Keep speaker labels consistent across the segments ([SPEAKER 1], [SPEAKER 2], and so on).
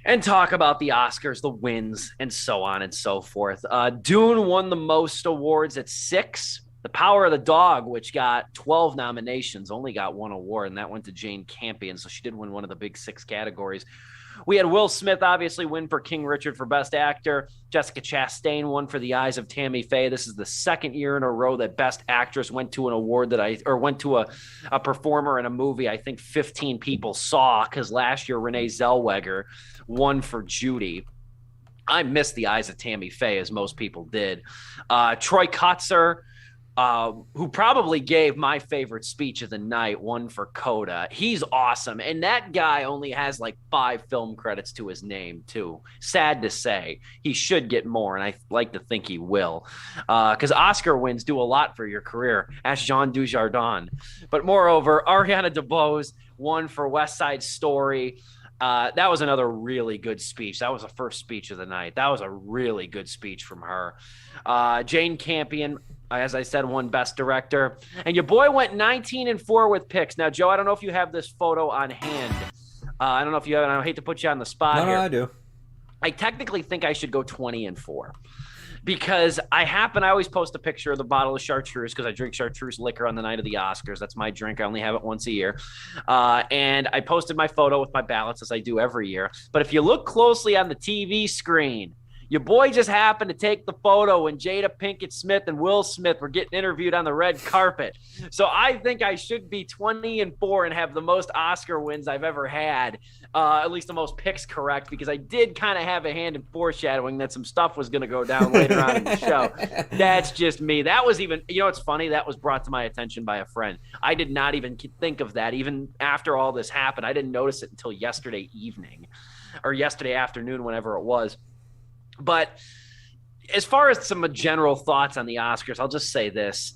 [SPEAKER 1] and talk about the Oscars, the wins, and so on and so forth. Dune won the most awards at 6. The Power of the Dog, which got 12 nominations, only got 1 award, and that went to Jane Campion. So she did win one of the big 6 categories. We had Will Smith obviously win for King Richard for Best Actor. Jessica Chastain won for The Eyes of Tammy Faye. This is the second year in a row that Best Actress went to an award went to a performer in a movie I think 15 people saw, because last year Renee Zellweger won for Judy. I missed The Eyes of Tammy Faye, as most people did. Troy Kotsur, who probably gave my favorite speech of the night, one for Coda. He's awesome. And that guy only has like 5 film credits to his name, too. Sad to say. He should get more, and I like to think he will. Because Oscar wins do a lot for your career. Ask Jean Dujardin. But moreover, Ariana DeBose won for West Side Story. That was another really good speech. That was the first speech of the night. That was a really good speech from her. Jane Campion, as I said, won Best Director. And your boy went 19-4 with picks. Now, Joe, I don't know if you have this photo on hand. I don't know if you have, and I hate to put you on the spot here.
[SPEAKER 2] No, I do.
[SPEAKER 1] I technically think I should go 20-4. Because I always post a picture of the bottle of chartreuse, because I drink chartreuse liquor on the night of the Oscars. That's my drink. I only have it once a year. And I posted my photo with my ballots, as I do every year. But if you look closely on the TV screen, your boy just happened to take the photo when Jada Pinkett Smith and Will Smith were getting interviewed on the red carpet. So I think I should be 20-4 and have the most Oscar wins I've ever had, at least the most picks correct, because I did kind of have a hand in foreshadowing that some stuff was going to go down later on in the show. That's just me. That was even, it's funny, that was brought to my attention by a friend. I did not even think of that. Even after all this happened, I didn't notice it until yesterday evening or yesterday afternoon, whenever it was. But as far as some general thoughts on the Oscars, I'll just say this,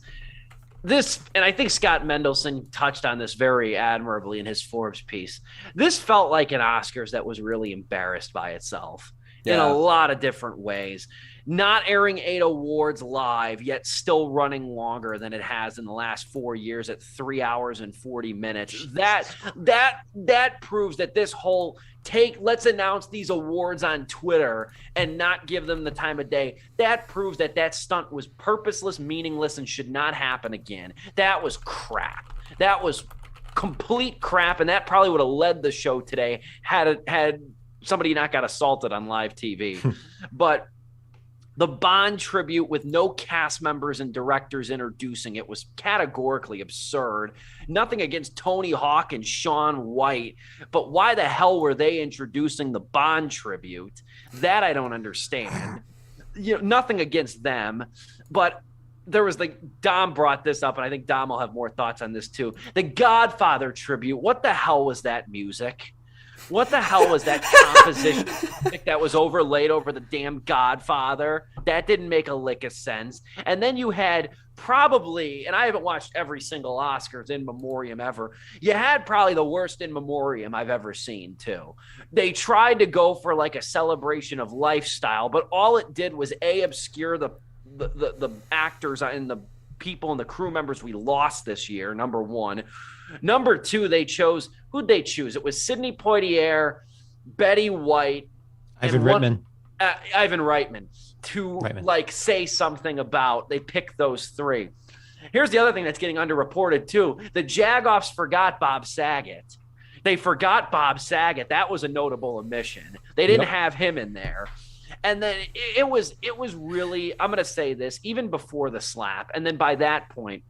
[SPEAKER 1] and I think Scott Mendelson touched on this very admirably in his Forbes piece. This felt like an Oscars that was really embarrassed by itself in a lot of different ways. Not airing 8 awards live, yet still running longer than it has in the last 4 years at 3 hours and 40 minutes. That proves that this whole let's announce these awards on Twitter and not give them the time of day. That proves that stunt was purposeless, meaningless, and should not happen again. That was crap. That was complete crap, and that probably would have led the show today had somebody not got assaulted on live TV. But the Bond tribute with no cast members and directors introducing it was categorically absurd. Nothing against Tony Hawk and Shaun White, but why the hell were they introducing the Bond tribute? That I don't understand. Nothing against them, but there was Dom brought this up, and I think Dom will have more thoughts on this too. The Godfather tribute. What the hell was that music? What the hell was that composition that was overlaid over the damn Godfather? That didn't make a lick of sense. And then you had probably, and I haven't watched every single Oscars in memoriam ever, you had probably the worst in memoriam I've ever seen too. They tried to go for like a celebration of lifestyle, but all it did was obscure the actors and the people and the crew members we lost this year, number one. Number two, who'd they choose? It was Sidney Poitier, Betty White,
[SPEAKER 3] Ivan Reitman.
[SPEAKER 1] Ivan Reitman to say something about. They picked those 3. Here's the other thing that's getting underreported too. The Jagoffs forgot Bob Saget. They forgot Bob Saget. That was a notable omission. They didn't have him in there. And then it was really, I'm going to say this, even before the slap. And then by that point,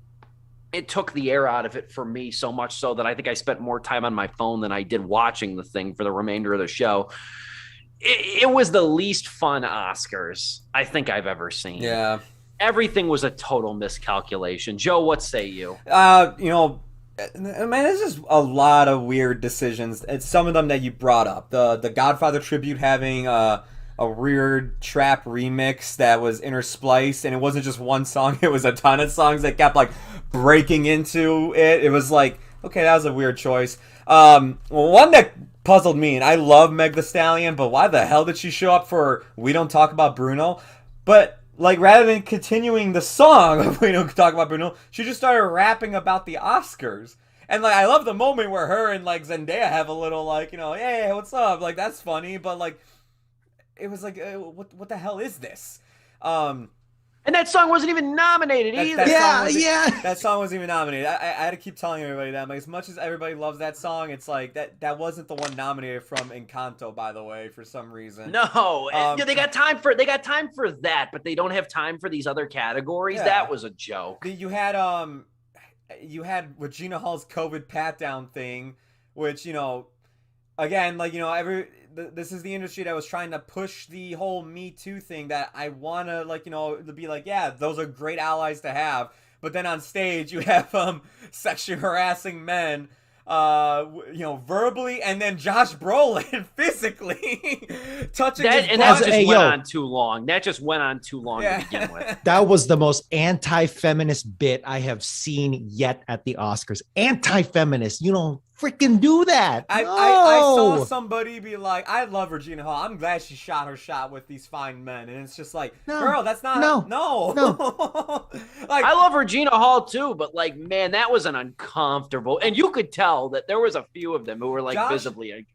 [SPEAKER 1] it took the air out of it for me, so much so that I think I spent more time on my phone than I did watching the thing for the remainder of the show. It was the least fun Oscars I think I've ever seen.
[SPEAKER 2] Yeah.
[SPEAKER 1] Everything was a total miscalculation. Joe, what say you?
[SPEAKER 2] Man, there's just a lot of weird decisions. It's some of them that you brought up. The Godfather tribute having a weird trap remix that was interspliced, and it wasn't just one song, it was a ton of songs that kept breaking into it. It was okay, that was a weird choice. One that puzzled me, and I love Meg Thee Stallion, but why the hell did she show up for We Don't Talk About Bruno? But rather than continuing the song of We Don't Talk About Bruno, she just started rapping about the Oscars. And like I love the moment where her and like Zendaya have a little like, hey, what's up? Like that's funny, but like it was like what the hell is this?
[SPEAKER 1] And that song wasn't even nominated either.
[SPEAKER 2] That song wasn't even nominated. I had to keep telling everybody that. Like, as much as everybody loves that song, it's like that wasn't the one nominated from Encanto, by the way, for some reason.
[SPEAKER 1] No, they got time for that, but they don't have time for these other categories. Yeah. That was a joke.
[SPEAKER 2] You had Regina Hall's COVID pat down thing, which again, like this is the industry that was trying to push the whole Me Too thing that I want to to be like, yeah, those are great allies to have. But then on stage you have sexually harassing men, verbally, and then Josh Brolin physically touching his
[SPEAKER 1] and that just went on too long. That just went on too long to begin with.
[SPEAKER 3] That was the most anti-feminist bit I have seen yet at the Oscars. Anti-feminist, freaking do that.
[SPEAKER 2] I saw somebody be like, I love Regina Hall. I'm glad she shot her shot with these fine men. And it's just like, girl, that's not no.
[SPEAKER 1] Like, I love Regina Hall too, but like, man, that was an uncomfortable, and you could tell that there was a few of them who were like visibly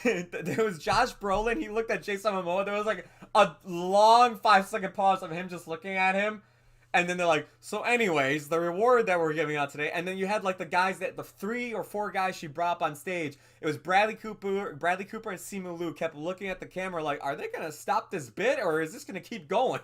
[SPEAKER 2] there was Josh Brolin. He looked at Jason Momoa. There was like a long 5-second pause of him just looking at him. And then they're like, so anyways, the reward that we're giving out today. And then you had like the 3 or 4 guys she brought up on stage. It was Bradley Cooper and Simu Liu kept looking at the camera like, are they going to stop this bit or is this going to keep going?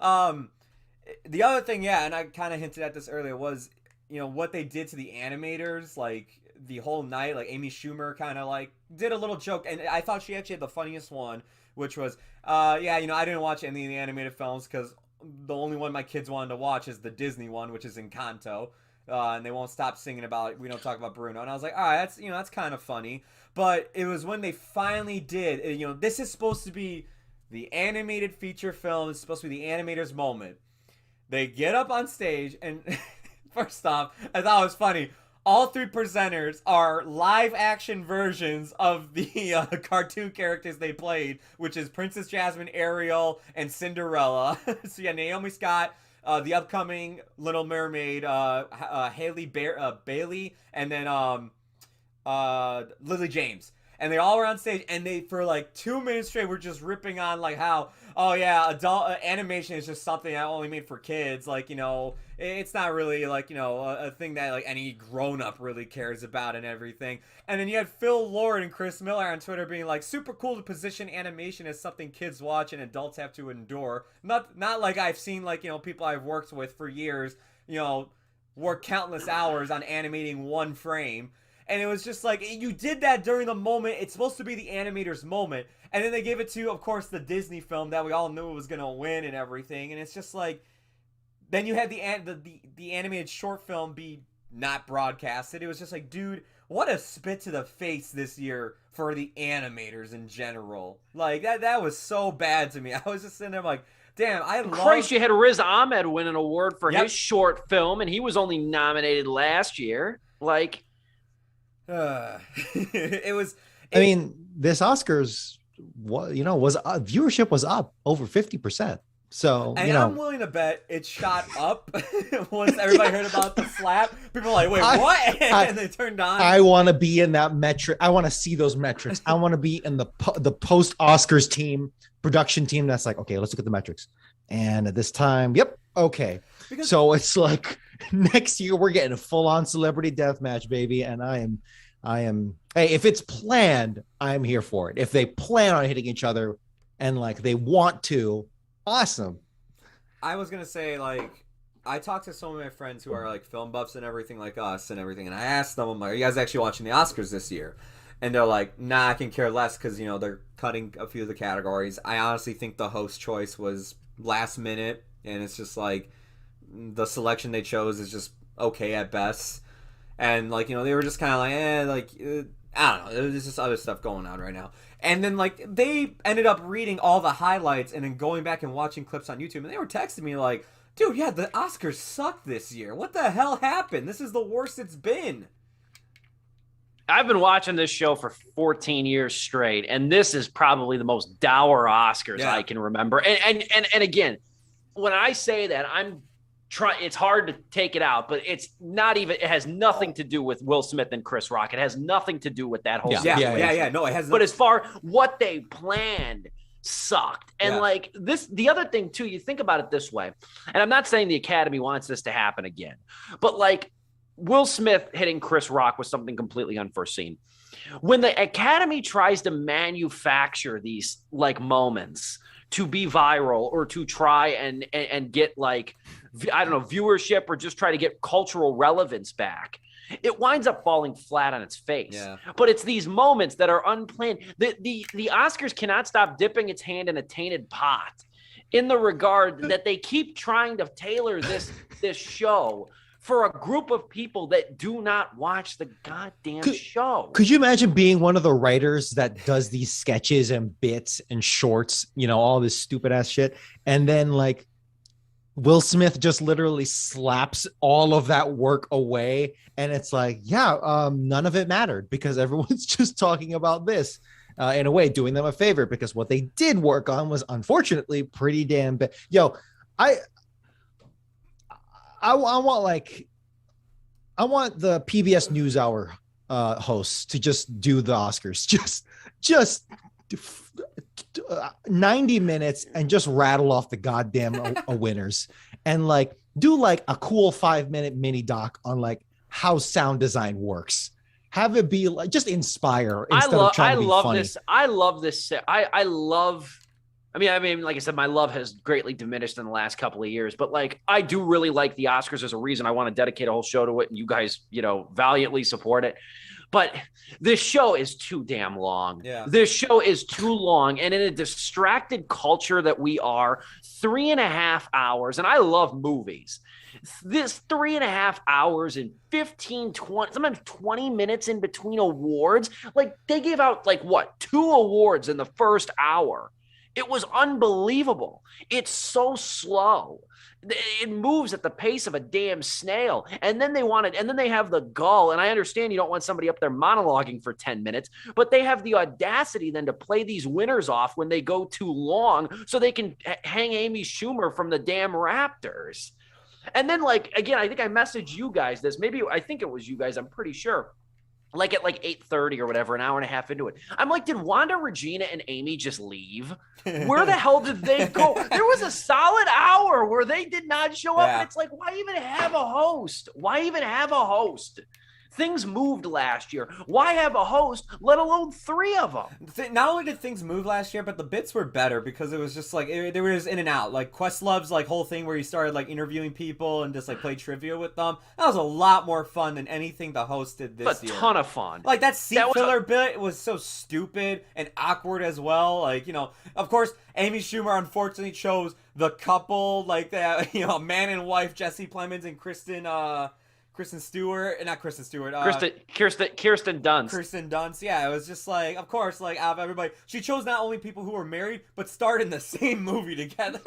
[SPEAKER 2] The other thing, and I kind of hinted at this earlier, was, what they did to the animators, like the whole night. Like Amy Schumer kind of like did a little joke. And I thought she actually had the funniest one, which was, I didn't watch any of the animated films because the only one my kids wanted to watch is the Disney one, which is Encanto, and they won't stop singing about We Don't Talk About Bruno. And I was like, all right, that's kind of funny. But it was when they finally did. This is supposed to be the animated feature film. It's supposed to be the animator's moment. They get up on stage, and first off, I thought it was funny. All 3 presenters are live action versions of the cartoon characters they played, which is Princess Jasmine, Ariel, and Cinderella. So Naomi Scott, the upcoming Little Mermaid, Haley Bailey, and then Lily James. And they all were on stage, and they, for like 2 minutes straight, were just ripping on like how, adult animation is just something that only made for kids. Like, it's not really like, a thing that like any grown-up really cares about and everything. And then you had Phil Lord and Chris Miller on Twitter being like, super cool to position animation as something kids watch and adults have to endure. Not like I've seen like, people I've worked with for years, work countless hours on animating one frame. And it was just like, you did that during the moment. It's supposed to be the animator's moment. And then they gave it to, of course, the Disney film that we all knew was going to win and everything. And it's just like, then you had the animated short film be not broadcasted. It was just like, dude, what a spit to the face this year for the animators in general. Like, that was so bad to me. I was just sitting there like, damn,
[SPEAKER 1] Christ, you had Riz Ahmed win an award for his short film, and he was only nominated last year. Like...
[SPEAKER 3] this Oscars viewership was up over 50%. So
[SPEAKER 2] I'm willing to bet it shot up once everybody heard about the slap. People were like, wait, what? And they turned on.
[SPEAKER 3] I want to be in that metric. I want to see those metrics. I want to be in the post Oscars production team that's like, okay, let's look at the metrics. And at this time, okay. So it's like next year we're getting a full-on celebrity death match, baby. And I am. Hey, if it's planned, I'm here for it. If they plan on hitting each other and like they want to, awesome.
[SPEAKER 2] I was gonna say, like, I talked to some of my friends who are like film buffs and everything like us and everything, and I asked them, I'm like, are you guys actually watching the Oscars this year? And they're like, nah, I can care less because they're cutting a few of the categories. I honestly think the host choice was last minute, and it's just like the selection they chose is just okay at best. And like, they were just kind of like, I don't know. There's just other stuff going on right now. And then like they ended up reading all the highlights and then going back and watching clips on YouTube, and they were texting me like, dude, the Oscars sucked this year. What the hell happened? This is the worst it's been.
[SPEAKER 1] I've been watching this show for 14 years straight, and this is probably the most dour Oscars I can remember. And again, when I say that, I'm it's hard to take it out, but it's not even, it has nothing to do with Will Smith and Chris Rock. It has nothing to do with that whole
[SPEAKER 2] yeah. No, it has.
[SPEAKER 1] But as far what they planned sucked. And like this, the other thing too, you think about it this way, and I'm not saying the Academy wants this to happen again, but like Will Smith hitting Chris Rock was something completely unforeseen. When the Academy tries to manufacture these like moments to be viral or to try and get like, I don't know, viewership or just try to get cultural relevance back, it winds up falling flat on its face. Yeah. But it's these moments that are unplanned. The Oscars cannot stop dipping its hand in a tainted pot in the regard that they keep trying to tailor this show for a group of people that do not watch the goddamn show.
[SPEAKER 3] Could you imagine being one of the writers that does these sketches and bits and shorts, you know, all this stupid ass shit, and then like Will Smith just literally slaps all of that work away, and it's like, none of it mattered because everyone's just talking about this. In a way, doing them a favor because what they did work on was unfortunately pretty damn bad. Yo, I want the PBS NewsHour hosts to just do the Oscars, just 90 minutes and just rattle off the goddamn winners, and like do like a cool 5-minute mini doc on like how sound design works. Have it be like just inspire instead of trying to be funny.
[SPEAKER 1] I love this. I mean, like I said, my love has greatly diminished in the last couple of years, but like, I do really like the Oscars. There's a reason I want to dedicate a whole show to it, and you guys, you know, valiantly support it. But this show is too damn long. Yeah. This show is too long. And in a distracted culture that we are, 3.5 hours, and I love movies. This 3.5 hours and 15, 20, sometimes 20 minutes in between awards. Like they gave out like what, 2 awards in the first hour. It was unbelievable. It's so slow. It moves at the pace of a damn snail. And then they have the gall. And I understand you don't want somebody up there monologuing for 10 minutes, but they have the audacity then to play these winners off when they go too long so they can hang Amy Schumer from the damn Raptors. And then like, again, I think I messaged you guys this. I think it was you guys. I'm pretty sure. Like at like 8:30 or whatever, an hour and a half into it. I'm like, did Wanda, Regina, and Amy just leave? Where the hell did they go? There was a solid hour where they did not show up. And it's like, why even have a host? Things moved last year. Why have a host, let alone 3 of them?
[SPEAKER 2] Not only did things move last year, but the bits were better because it was just like, they were just in and out. Like Questlove's like whole thing where he started like interviewing people and just like play trivia with them. That was a lot more fun than anything the host did this year.
[SPEAKER 1] A ton of fun.
[SPEAKER 2] Like that seat filler bit was so stupid and awkward as well. Like, you know, of course, Amy Schumer unfortunately chose the couple like that, you know, man and wife, Jesse Plemons and Kirsten Dunst. Kirsten Dunst. Yeah, it was just like, of course, like out of everybody, she chose not only people who were married but starred in the same movie together.